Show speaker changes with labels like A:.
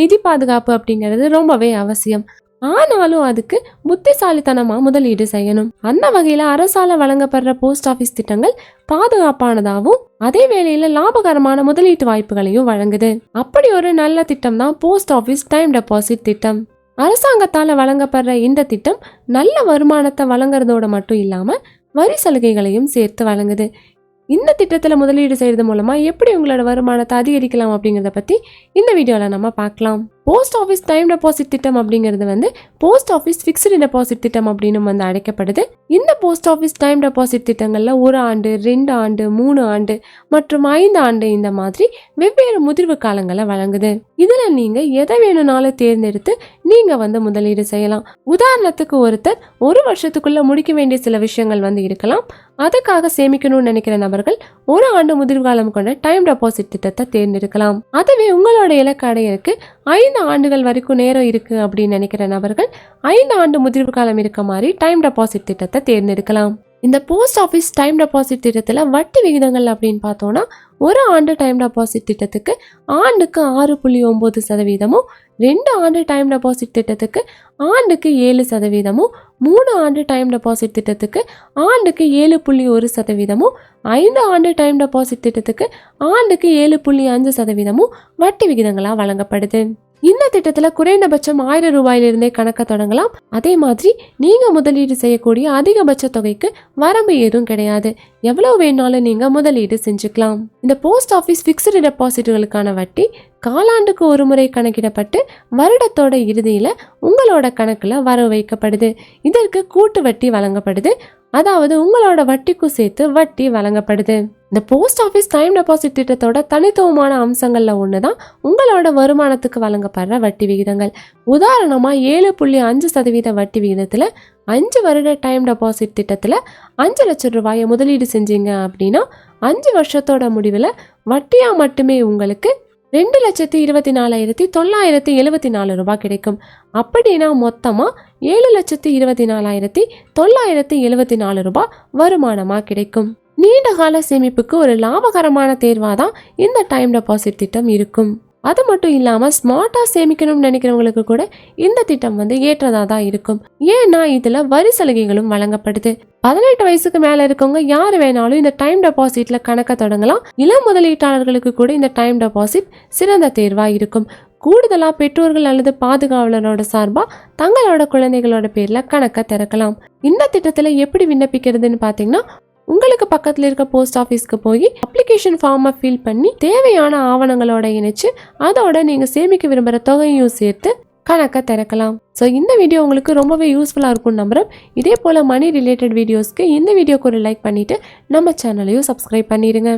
A: நிதி பாதுகாப்பு அப்படிங்கிறது ரொம்பவே அவசியம். ஆனாலும் அதுக்கு புத்திசாலித்தனமா முதலீடு செய்யணும். அந்த வகையில அரசால வழங்கப்படுற போஸ்ட் ஆபீஸ் திட்டங்கள் பாதுகாப்பானதாகவும் அதே வேளையில லாபகரமான முதலீட்டு வாய்ப்புகளையும் வழங்குது. அப்படி ஒரு நல்ல திட்டம் தான் போஸ்ட் ஆபீஸ் டைம் டெபாசிட் திட்டம். அரசாங்கத்தால வழங்கப்படுற இந்த திட்டம் நல்ல வருமானத்தை வழங்குறதோட மட்டும் இல்லாம வரி சலுகைகளையும் சேர்த்து வழங்குது. இந்த திட்டத்துல முதலீடு செய்யறது மூலமா எப்படி உங்களோட வருமானத்தை அதிகரிக்கலாம் அப்படிங்கறத பத்தி இந்த வீடியோல நம்ம பார்க்கலாம். போஸ்ட் ஆஃபீஸ் டைம் டெபாசிட் திட்டம் அப்படிங்கிறது போஸ்ட் ஆஃபீஸ் ஃபிக்ஸ்டு டெபாசிட் திட்டம் அப்படின்னு அழைக்கப்படுது. இந்த போஸ்ட் ஆஃபீஸ் டைம் டெபாசிட் திட்டங்கள்ல 1 ஆண்டு, 2 ஆண்டு, 3 ஆண்டு மற்றும் 5 ஆண்டு இந்த மாதிரி வெவ்வேறு முதிர்வு காலங்களை வழங்குது. இதுல நீங்க எதை வேணும்னாலும் தேர்ந்தெடுத்து நீங்க முதலீடு செய்யலாம். உதாரணத்துக்கு ஒருத்தர் 1 வருஷத்துக்குள்ள முடிக்க வேண்டிய சில விஷயங்கள் இருக்கலாம். அதுக்காக சேமிக்கணும்னு நினைக்கிற நபர்கள் 1 ஆண்டு முதிர்வு காலம் கொண்ட டைம் டெபாசிட் திட்டத்தை தேர்ந்தெடுக்கலாம். அதுவே உங்களோட இலக்கு அடையறதுக்கு 5 ஆண்டுகள் வரைக்கும் நேரம் இருக்கு அப்படின்னு நினைக்கிற நபர்கள் 5 ஆண்டு முதிர்வு காலம் இருக்க மாதிரி டைம் டெபாசிட் திட்டத்தை தேர்ந்தெடுக்கலாம். இந்த போஸ்ட் ஆஃபீஸ் டைம் டெபாசிட் திட்டத்தில் வட்டி விகிதங்கள் அப்படின்னு பார்த்தோம்னா 1 ஆண்டு டைம் டெபாசிட் திட்டத்துக்கு ஆண்டுக்கு 6.9%, 2 ஆண்டு டைம் டெபாசிட் திட்டத்துக்கு ஆண்டுக்கு 7%, 3 ஆண்டு டைம் டெபாசிட் திட்டத்துக்கு ஆண்டுக்கு 7.1%, 5 ஆண்டு டைம் டெபாசிட் திட்டத்துக்கு ஆண்டுக்கு 7.5% வட்டி விகிதங்களா வழங்கப்படுது. இந்த திட்டத்துல குறைந்தபட்சம் 1000 ரூபாயிலிருந்தே கணக்க தொடங்கலாம். அதே மாதிரி நீங்க முதலீடு செய்யக்கூடிய அதிகபட்ச தொகைக்கு வரம்பு ஏதும் கிடையாது. எவ்வளவு வேணாலும் நீங்க முதலீடு செஞ்சுக்கலாம். இந்த போஸ்ட் ஆபீஸ் பிக்ஸ்டு டெபாசிட்டுகளுக்கான வட்டி காலாண்டுக்கு ஒரு முறை கணக்கிடப்பட்டு வருடத்தோட இறுதியில உங்களோட கணக்குல வர வைக்கப்படுது. இதற்கு கூட்டு வட்டி வழங்கப்படுது. அதாவது உங்களோட வட்டிக்கும் சேர்த்து வட்டி வழங்கப்படுது. இந்த போஸ்ட் ஆஃபீஸ் டைம் டெபாசிட் திட்டத்தோட தனித்துவமான அம்சங்கள்ல ஒண்ணுதான் உங்களோட வருமானத்துக்கு வழங்கப்படுற வட்டி விகிதங்கள். உதாரணமா 7.5% வட்டி விகிதத்துல 5 வருட டைம் டெபாசிட் திட்டத்துல 5 லட்சம் ரூபாயை முதலீடு செஞ்சீங்க அப்படின்னா 5 வருஷத்தோட முடிவுல வட்டியா மட்டுமே உங்களுக்கு 2,24,974 ரூபாய் கிடைக்கும். அப்படின்னா மொத்தமா 7,24,974 ரூபாய் வருமானமா கிடைக்கும். நீண்ட கால சேமிப்புக்கு ஒரு லாபகரமான தேர்வாதான் இந்த டைம் டெபாசிட் திட்டம் இருக்கும். அது மட்டும் இல்லாம ஸ்மார்ட்டா சேமிக்கணும்னு நினைக்கிறவங்களுக்கு கூட இந்த திட்டம் ஏற்றதா தான் இருக்கும். ஏன்னா இதுல வரி சலுகைகளும் வழங்கப்படுது. 18 வயசுக்கு மேல இருக்கவங்க யாரு வேணாலும் இந்த டைம் டெபாசிட்ல கணக்க தொடங்கலாம். இளம் முதலீட்டாளர்களுக்கு கூட இந்த டைம் டெபாசிட் சிறந்த தேர்வா இருக்கும். கூடுதலா பெற்றோர்கள் அல்லது பாதுகாவலரோட சார்பா தங்களோட குழந்தைகளோட பேர்ல கணக்க திறக்கலாம். இந்த திட்டத்துல எப்படி விண்ணப்பிக்கிறதுன்னு பாத்தீங்கன்னா உங்களுக்கு பக்கத்துல இருக்க போஸ்ட் ஆபீஸ்க்கு போய் அப்ளிகேஷன் ஃபார்மை ஃபில் பண்ணி தேவையான ஆவணங்களோட இணைச்சு அதோட நீங்க சேமிக்க விரும்புற தொகையும் சேர்த்து கணக்க திறக்கலாம். ஸோ இந்த வீடியோ உங்களுக்கு ரொம்பவே யூஸ்ஃபுல்லா இருக்கும் நம்புறேன். இதே போல மணி ரிலேட்டட் வீடியோஸ்க்கு இந்த வீடியோக்கு ஒரு லைக் பண்ணிட்டு நம்ம சேனலையும் சப்ஸ்கிரைப் பண்ணிடுங்க.